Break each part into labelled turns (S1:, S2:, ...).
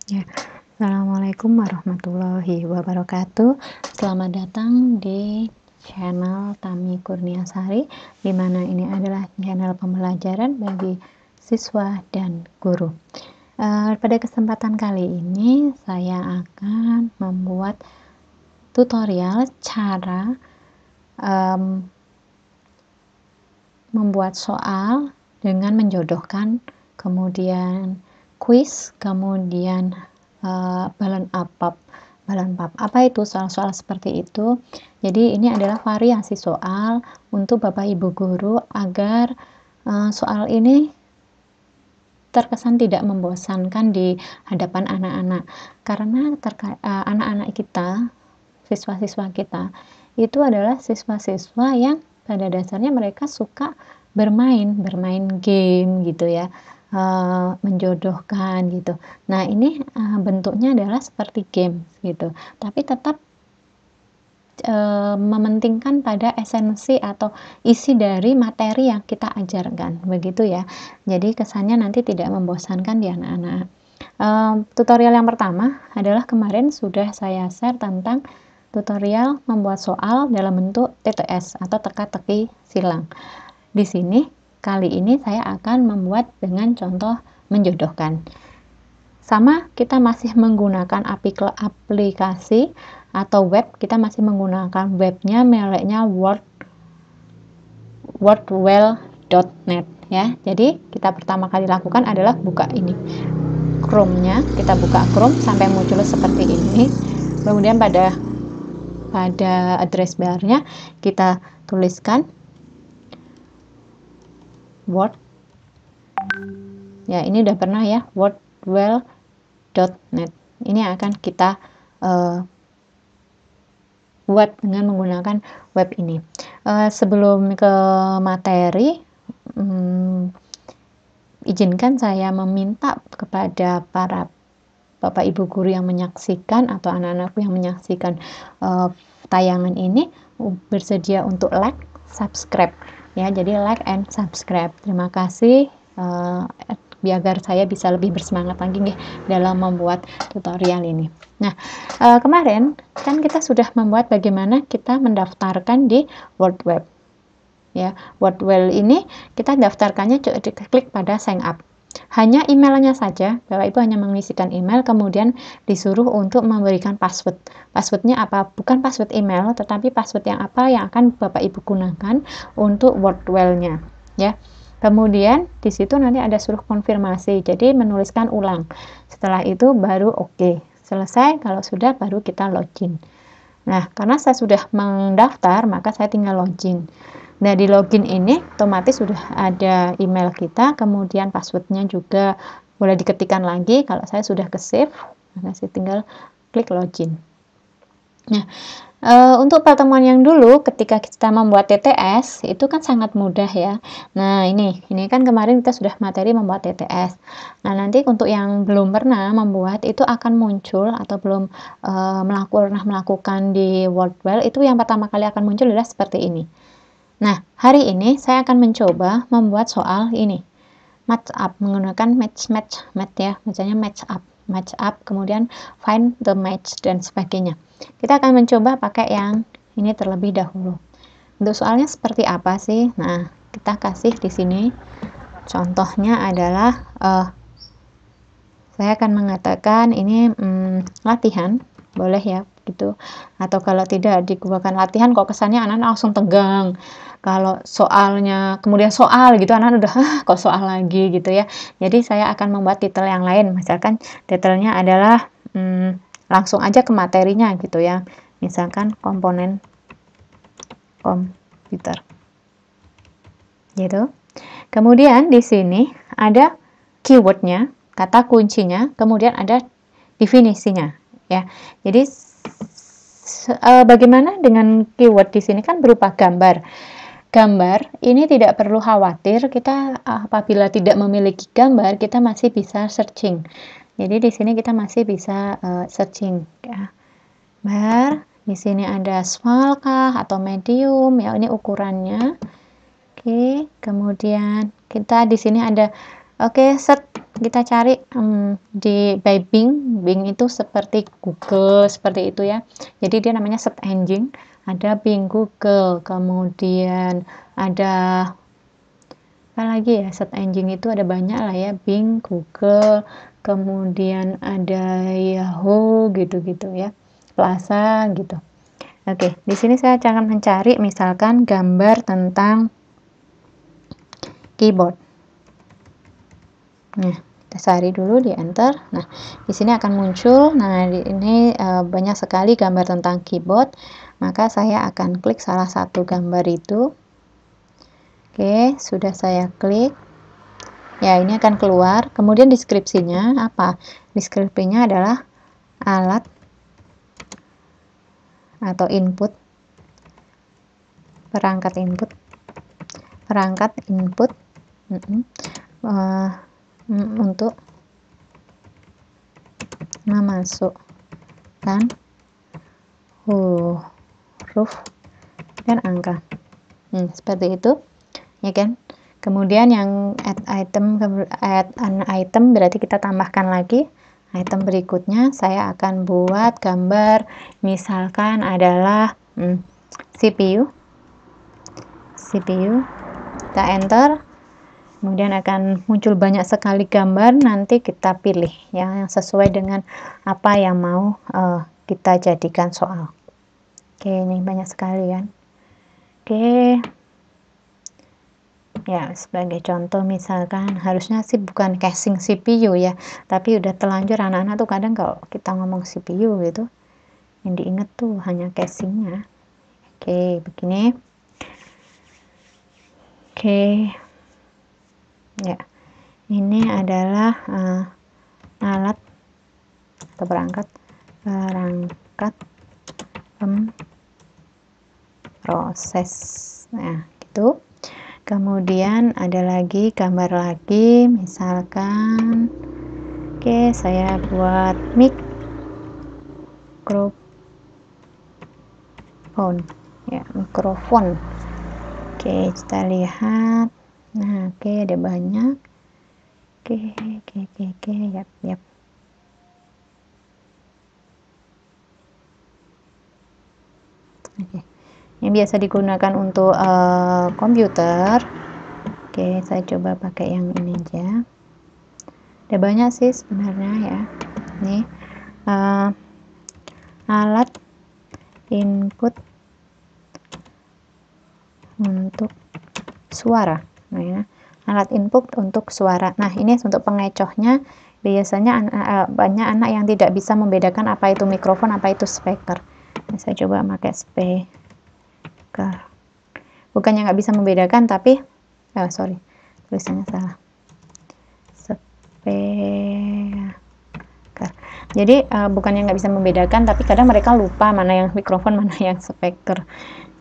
S1: Ya, Assalamualaikum warahmatullahi wabarakatuh. Selamat datang di channel Tami Kurniasari, di mana ini adalah channel pembelajaran bagi siswa dan guru. Pada kesempatan kali ini saya akan membuat tutorial cara membuat soal dengan menjodohkan, kemudian kuis, kemudian balance up. Apa itu soal-soal seperti itu? Jadi ini adalah variasi soal untuk Bapak Ibu guru agar soal ini terkesan tidak membosankan di hadapan anak-anak, karena anak-anak kita, siswa-siswa kita itu adalah siswa-siswa yang pada dasarnya mereka suka bermain game gitu ya, menjodohkan gitu. Nah ini bentuknya adalah seperti game gitu, tapi tetap mementingkan pada esensi atau isi dari materi yang kita ajarkan, begitu ya. Jadi kesannya nanti tidak membosankan di anak-anak. Tutorial yang pertama adalah kemarin sudah saya share tentang tutorial membuat soal dalam bentuk TTS atau teka-teki silang. Di sini kali ini saya akan membuat dengan contoh menjodohkan. Sama, kita masih menggunakan aplikasi atau web, kita masih menggunakan webnya, mereknya wordwell.net ya. Jadi kita pertama kali lakukan adalah buka ini Chrome-nya, kita buka Chrome sampai muncul seperti ini. Kemudian pada address bar-nya kita tuliskan word. Ya, ini udah pernah ya, wordwell.net. Ini akan kita buat dengan menggunakan web ini. Sebelum ke materi, izinkan saya meminta kepada para Bapak Ibu guru yang menyaksikan atau anak-anakku yang menyaksikan tayangan ini bersedia untuk like, subscribe ya. Jadi like and subscribe. Terima kasih, biar saya bisa lebih bersemangat lagi nih dalam membuat tutorial ini. Nah, kemarin kan kita sudah membuat bagaimana kita mendaftarkan di WordWeb. Ya, WordWell ini kita daftarkannya klik pada sign up. Hanya emailnya saja, Bapak Ibu hanya mengisikan email, kemudian disuruh untuk memberikan password. Passwordnya apa? Bukan password email, tetapi password yang apa yang akan Bapak Ibu gunakan untuk WordWell-nya. Ya. Kemudian di situ nanti ada suruh konfirmasi, jadi menuliskan ulang. Setelah itu baru oke. Selesai, kalau sudah baru kita login. Nah, karena saya sudah mendaftar, maka saya tinggal login. Nah, di login ini otomatis sudah ada email kita, kemudian passwordnya juga boleh diketikkan lagi. Kalau saya sudah ke save, maka saya tinggal klik login. Nah, untuk pertemuan yang dulu ketika kita membuat TTS itu kan sangat mudah ya. Nah, ini kan kemarin kita sudah materi membuat TTS. Nah, nanti untuk yang belum pernah membuat itu akan muncul atau belum pernah melakukan di WordWell, itu yang pertama kali akan muncul adalah seperti ini. Nah, hari ini saya akan mencoba membuat soal ini. Match up menggunakan match ya, bacanya match up, kemudian find the match dan sebagainya. Kita akan mencoba pakai yang ini terlebih dahulu. Untuk soalnya seperti apa sih? Nah, kita kasih di sini contohnya adalah saya akan mengatakan ini latihan, boleh ya gitu. Atau kalau tidak digunakan latihan kok kesannya anak langsung tegang. Kalau soalnya kemudian soal gitu, anak udah kok soal lagi gitu ya. Jadi saya akan membuat titel yang lain, misalkan titelnya adalah langsung aja ke materinya gitu ya, misalkan komponen komputer gitu. Kemudian di sini ada keywordnya, kata kuncinya, kemudian ada definisinya ya. Jadi bagaimana dengan keyword di sini kan berupa gambar. Gambar ini tidak perlu khawatir, kita apabila tidak memiliki gambar kita masih bisa searching. Jadi di sini kita masih bisa searching ya. Gambar di sini ada small kah atau medium ya, ini ukurannya. Oke, kemudian kita di sini ada search kita cari di by Bing itu seperti Google, seperti itu ya. Jadi dia namanya search engine, ada Bing Google, kemudian ada apa lagi ya, search engine itu ada banyak lah ya, Bing, Google, kemudian ada Yahoo gitu-gitu ya, Plaza gitu. Oke, di sini saya akan mencari misalkan gambar tentang keyboard. Nah, kita cari dulu di enter. Nah, di sini akan muncul. Nah, ini banyak sekali gambar tentang keyboard. Maka saya akan klik salah satu gambar itu. Oke, sudah saya klik. Ya, ini akan keluar. Kemudian deskripsinya apa? Deskripsinya adalah alat atau input, perangkat input, untuk memasukkan huruf dan angka. Seperti itu, ya kan? Kemudian yang add an item berarti kita tambahkan lagi item berikutnya. Saya akan buat gambar, misalkan adalah CPU. Kita enter, kemudian akan muncul banyak sekali gambar. Nanti kita pilih ya, yang sesuai dengan apa yang mau kita jadikan soal. Oke, ini banyak sekali kan. Oke. Ya, sebagai contoh misalkan harusnya sih bukan casing CPU ya, tapi udah terlanjur anak-anak tuh kadang kalau kita ngomong CPU gitu, yang diinget tuh hanya casingnya. Oke, begini. Oke. Ya, ini adalah alat atau perangkat pemroses. Nah, gitu. Kemudian ada lagi gambar lagi, misalkan oke, saya buat mikrofon ya, mikrofon. Oke, kita lihat. Nah, oke, ada banyak. Oke, yap. Oke, yang biasa digunakan untuk komputer. Oke, saya coba pakai yang ini aja. Ada banyak sih sebenarnya ya. Nih, alat input untuk suara. Nah, ya, alat input untuk suara. Nah, ini untuk pengecohnya. Biasanya banyak anak yang tidak bisa membedakan apa itu mikrofon, apa itu speaker. Nah, saya coba pakai speaker. Bukannya nggak bisa membedakan, tapi sorry, tulisannya salah. Speaker. Jadi bukannya nggak bisa membedakan, tapi kadang mereka lupa mana yang mikrofon, mana yang speaker.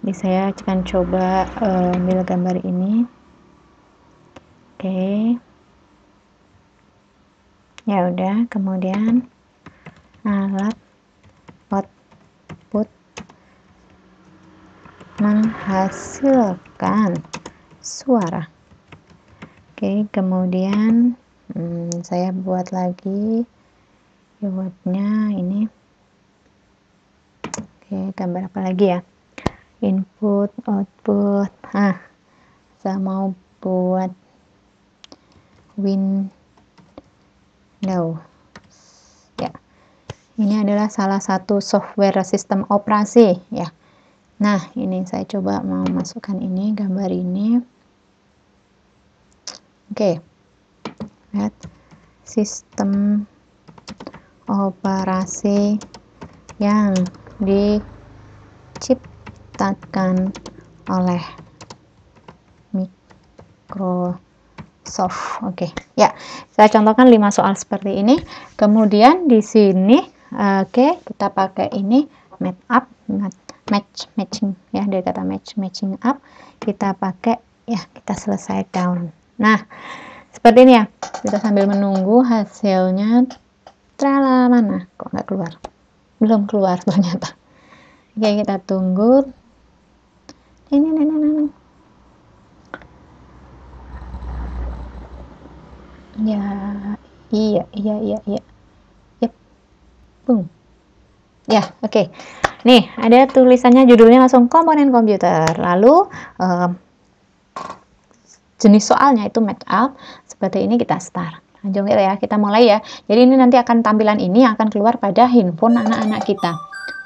S1: Jadi saya akan coba ambil gambar ini. Oke. Ya udah, kemudian alat output menghasilkan suara. Oke, kemudian saya buat lagi keywordnya ini. Oke, gambar apa lagi ya? Input, output. Saya mau buat window. Ya, ini adalah salah satu software sistem operasi ya. Nah, ini saya coba mau masukkan ini, gambar ini. Oke, lihat sistem operasi yang diciptakan oleh Microsoft. Oke, ya, saya contohkan 5 soal seperti ini. Kemudian di sini, kita pakai ini matching ya, dari kata matching up. Kita pakai ya, kita selesai down. Nah, seperti ini ya. Kita sambil menunggu hasilnya. Trala, mana? Kok nggak keluar? Belum keluar ternyata. Oke, kita tunggu. Ini. Ya, Iya, iya, iya, iya. Yep. Boom. Ya, oke. Nih, ada tulisannya, judulnya langsung komponen komputer. Lalu jenis soalnya itu match up. Seperti ini kita start. Lanjut ya, kita mulai ya. Jadi ini nanti akan tampilan ini yang akan keluar pada handphone anak-anak kita.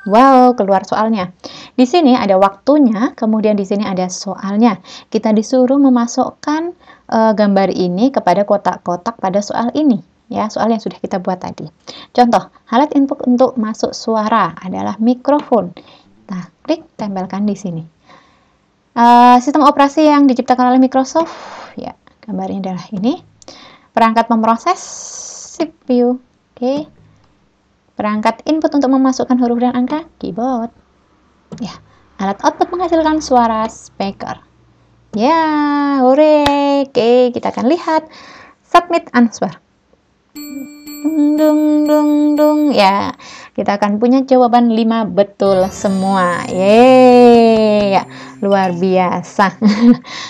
S1: Wow, keluar soalnya. Di sini ada waktunya, kemudian di sini ada soalnya. Kita disuruh memasukkan gambar ini kepada kotak-kotak pada soal ini. Ya, soal yang sudah kita buat tadi. Contoh, alat input untuk masuk suara adalah mikrofon. Nah, klik tempelkan di sini. Sistem operasi yang diciptakan oleh Microsoft, ya, gambarnya adalah ini. Perangkat pemroses CPU, oke. Perangkat input untuk memasukkan huruf dan angka, keyboard. Ya, alat output menghasilkan suara, speaker. Ya, hore. Oke, kita akan lihat submit answer. Dung dung dung dung. Ya, kita akan punya jawaban 5 betul semua. Yeay, ya, luar biasa.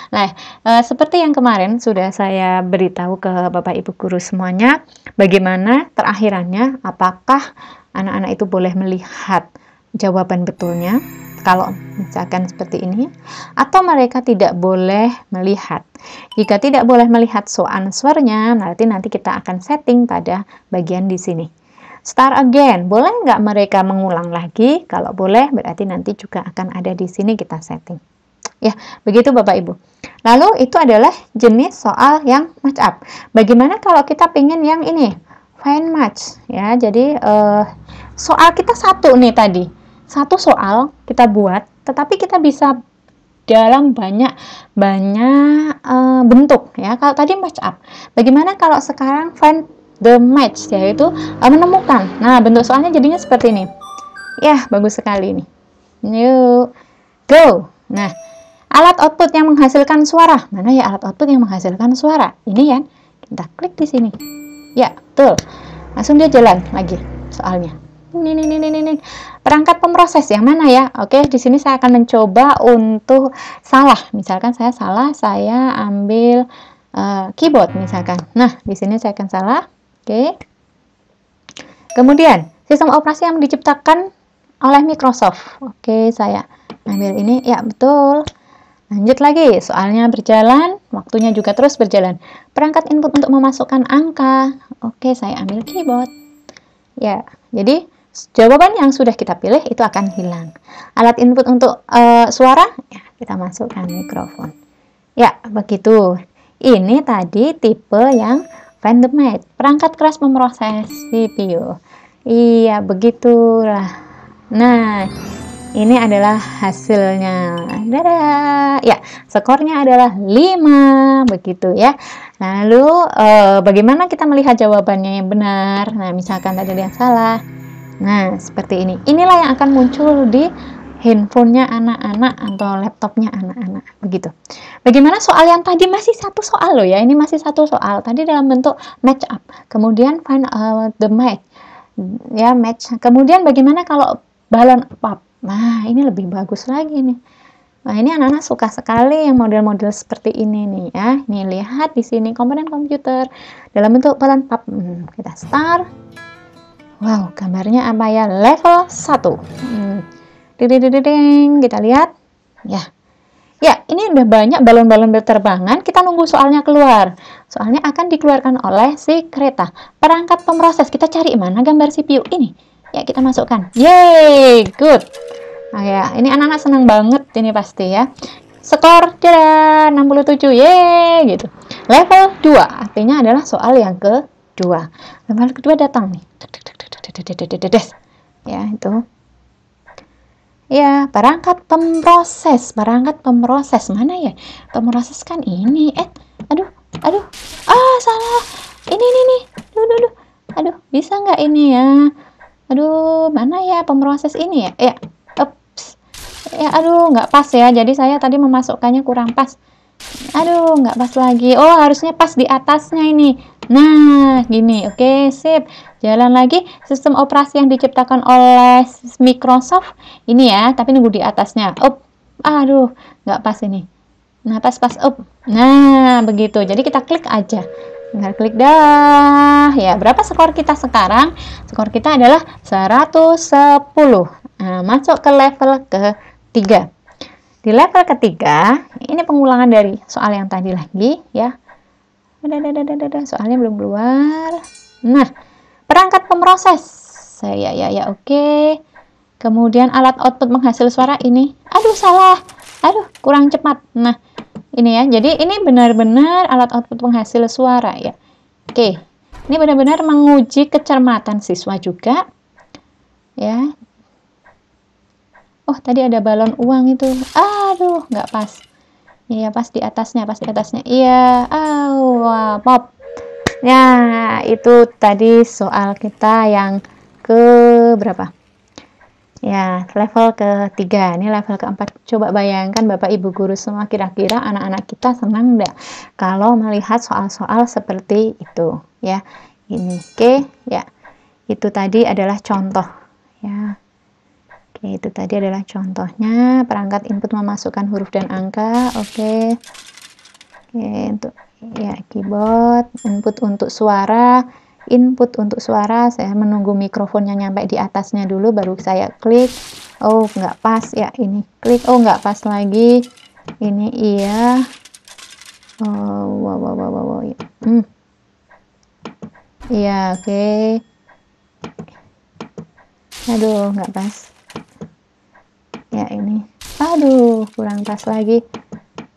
S1: Nah, seperti yang kemarin sudah saya beritahu ke Bapak Ibu guru semuanya, bagaimana terakhirannya, apakah anak-anak itu boleh melihat jawaban betulnya kalau misalkan seperti ini, atau mereka tidak boleh melihat. Jika tidak boleh melihat answernya, nanti kita akan setting pada bagian di sini. Start again, boleh nggak mereka mengulang lagi? Kalau boleh, berarti nanti juga akan ada di sini kita setting. Ya, begitu Bapak Ibu. Lalu itu adalah jenis soal yang match up. Bagaimana kalau kita pengen yang ini? Find match. Ya, jadi soal kita satu nih tadi. Satu soal kita buat, tetapi kita bisa dalam banyak bentuk ya. Kalau tadi match up, bagaimana kalau sekarang find the match, yaitu menemukan. Nah, bentuk soalnya jadinya seperti ini. Ya, bagus sekali nih. Yuk, go. Nah, alat output yang menghasilkan suara. Mana ya alat output yang menghasilkan suara? Ini ya. Kita klik di sini. Ya, betul. Langsung dia jalan lagi soalnya. Ini. Perangkat pemroses yang mana ya? Oke, di sini saya akan mencoba untuk salah. Misalkan saya salah, saya ambil keyboard misalkan. Nah, di sini saya akan salah. Oke. Kemudian, sistem operasi yang diciptakan oleh Microsoft. Oke, saya ambil ini. Ya, betul. Lanjut lagi, soalnya berjalan, waktunya juga terus berjalan. Perangkat input untuk memasukkan angka. Oke, saya ambil keyboard. Ya, jadi jawaban yang sudah kita pilih itu akan hilang. Alat input untuk suara, ya, kita masukkan mikrofon. Ya, begitu. Ini tadi tipe yang find the match. Perangkat keras memproses CPU. Iya, begitulah. Nah, ini adalah hasilnya. Dadah. Ya, skornya adalah 5. Begitu ya. Lalu, bagaimana kita melihat jawabannya yang benar? Nah, misalkan tadi ada yang salah. Nah, seperti ini. Inilah yang akan muncul di handphonenya anak-anak atau laptopnya anak-anak. Begitu. Bagaimana soal yang tadi? Masih satu soal loh ya. Ini masih satu soal. Tadi dalam bentuk match up. Kemudian find the match. Ya, match. Kemudian bagaimana kalau balon pop? Nah, ini lebih bagus lagi nih. Nah, ini anak-anak suka sekali yang model-model seperti ini nih ya. Nih, lihat di sini komponen komputer dalam bentuk balon pop. Kita start. Wow, gambarnya apa ya? Level 1. Kita lihat. Ya. Ya, ini udah banyak balon-balon berterbangan. Kita nunggu soalnya keluar. Soalnya akan dikeluarkan oleh si kereta. Perangkat pemroses. Kita cari mana gambar CPU ini. Ya, kita masukkan. Yeay, good. Nah, ya, ini anak-anak senang banget ini pasti ya. Skor 67. Yeay, gitu. Level 2 artinya adalah soal yang kedua. Level kedua datang nih. Ya, itu. Ya, perangkat pemroses. Perangkat pemroses mana ya? Pemroses kan ini. Aduh. Salah. Ini nih. Aduh. Aduh, bisa nggak ini ya? Aduh, mana ya pemroses ini ya? Ya, ups. Ya, aduh, nggak pas ya. Jadi saya tadi memasukkannya kurang pas. Aduh, nggak pas lagi. Oh, harusnya pas di atasnya ini. Nah, gini. Oke, sip. Jalan lagi. Sistem operasi yang diciptakan oleh Microsoft. Ini ya, tapi nunggu di atasnya. Aduh, nggak pas ini. Nah, pas. Nah, begitu. Jadi kita klik aja. Tinggal klik dah. Ya, berapa skor kita sekarang? Skor kita adalah 110. Nah, masuk ke level ketiga. Di level ketiga, ini pengulangan dari soal yang tadi lagi ya. Soalnya belum keluar. Nah, perangkat pemroses. Ya, oke. Kemudian alat output penghasil suara ini. Aduh, salah. Aduh, kurang cepat. Nah, ini ya, jadi ini benar-benar alat output penghasil suara ya. Oke, ini benar-benar menguji kecermatan siswa juga ya. Oh, tadi ada balon uang itu. Aduh, nggak pas. Iya, pas di atasnya, Iya, wah, pop. Nah, itu tadi soal kita yang ke berapa? Ya, level ketiga. Ini level keempat. Coba bayangkan Bapak Ibu guru semua, kira-kira anak-anak kita senang enggak kalau melihat soal-soal seperti itu ya. Ini oke ya. Itu tadi adalah contoh ya. Oke, itu tadi adalah contohnya perangkat input memasukkan huruf dan angka. Oke, untuk ya keyboard, input untuk suara. Saya menunggu mikrofonnya nyampe di atasnya dulu baru saya klik. Oh, nggak pas ya, ini klik. Oh, nggak pas lagi. Ini iya. Oh, wow. Iya, oke. Aduh, nggak pas. Ya, ini. Aduh, kurang pas lagi.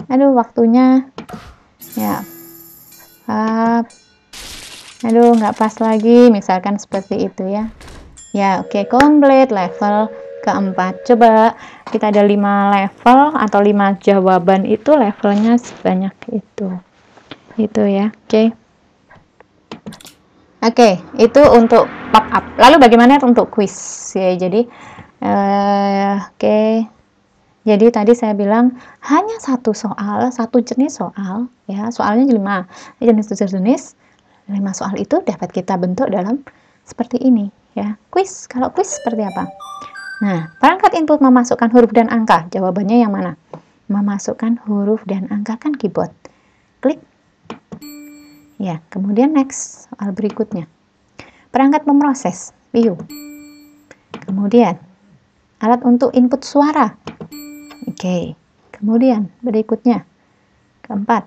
S1: Aduh, waktunya. Ya. Aduh, nggak pas lagi, misalkan seperti itu ya. Ya, oke, komplit level keempat. Coba kita ada 5 level atau 5 jawaban, itu levelnya sebanyak itu. Itu ya, oke. Oke, itu untuk pop up. Lalu bagaimana untuk quiz? Ya, jadi oke. Jadi tadi saya bilang hanya satu soal, satu jenis soal, ya. Soalnya 5 jenis 5 soal itu dapat kita bentuk dalam seperti ini ya. Quiz, kalau quiz seperti apa? Nah, perangkat input memasukkan huruf dan angka. Jawabannya yang mana? Memasukkan huruf dan angka kan keyboard. Klik. Ya, kemudian next soal berikutnya. Perangkat memproses, view. Kemudian alat untuk input suara. Oke. Kemudian berikutnya. Keempat,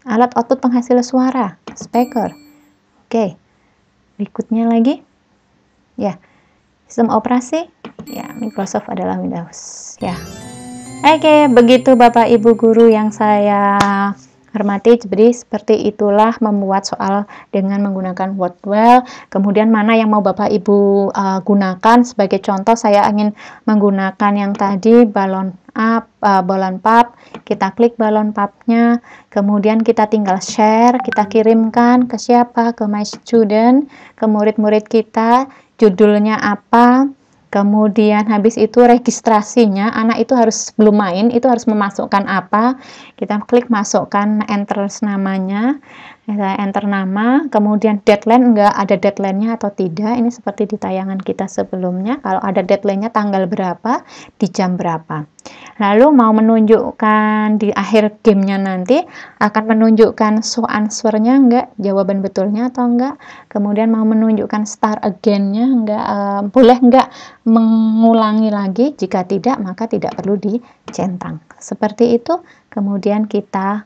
S1: alat output penghasil suara, speaker. Oke, berikutnya lagi, ya, sistem operasi, ya, Microsoft adalah Windows, ya. Oke, begitu Bapak Ibu guru yang saya hormati. Jadi seperti itulah membuat soal dengan menggunakan Wordwell. Kemudian mana yang mau Bapak Ibu gunakan? Sebagai contoh, saya ingin menggunakan yang tadi balon pop. Kita klik balon popnya, kemudian kita tinggal share, kita kirimkan ke siapa? Ke my student, ke murid-murid kita. Judulnya apa? Kemudian habis itu registrasinya, anak itu harus sebelum main itu harus memasukkan apa, kita klik masukkan, enter namanya, saya enter nama, kemudian deadline, enggak ada deadline-nya atau tidak, ini seperti di tayangan kita sebelumnya, kalau ada deadline-nya tanggal berapa, di jam berapa. Lalu mau menunjukkan di akhir gamenya nanti akan menunjukkan show answer-nya enggak, jawaban betulnya atau enggak, kemudian mau menunjukkan start again-nya enggak, boleh enggak mengulangi lagi, jika tidak maka tidak perlu dicentang. Seperti itu, kemudian kita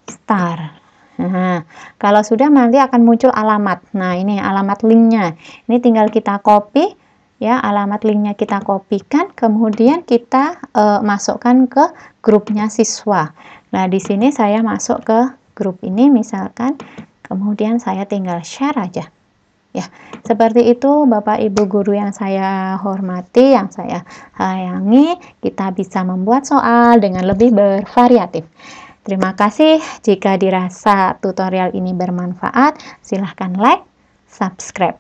S1: start. Nah, kalau sudah nanti akan muncul alamat. Nah, ini alamat linknya. Ini tinggal kita copy ya, alamat linknya kita kopikan, kemudian kita masukkan ke grupnya siswa. Nah, di sini saya masuk ke grup ini misalkan, kemudian saya tinggal share aja. Ya, seperti itu Bapak Ibu guru yang saya hormati, yang saya sayangi, kita bisa membuat soal dengan lebih bervariatif. Terima kasih. Jika dirasa tutorial ini bermanfaat, silahkan like, subscribe,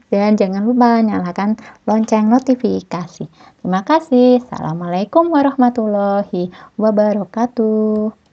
S1: dan jangan lupa nyalakan lonceng notifikasi. Terima kasih. Assalamualaikum warahmatullahi wabarakatuh.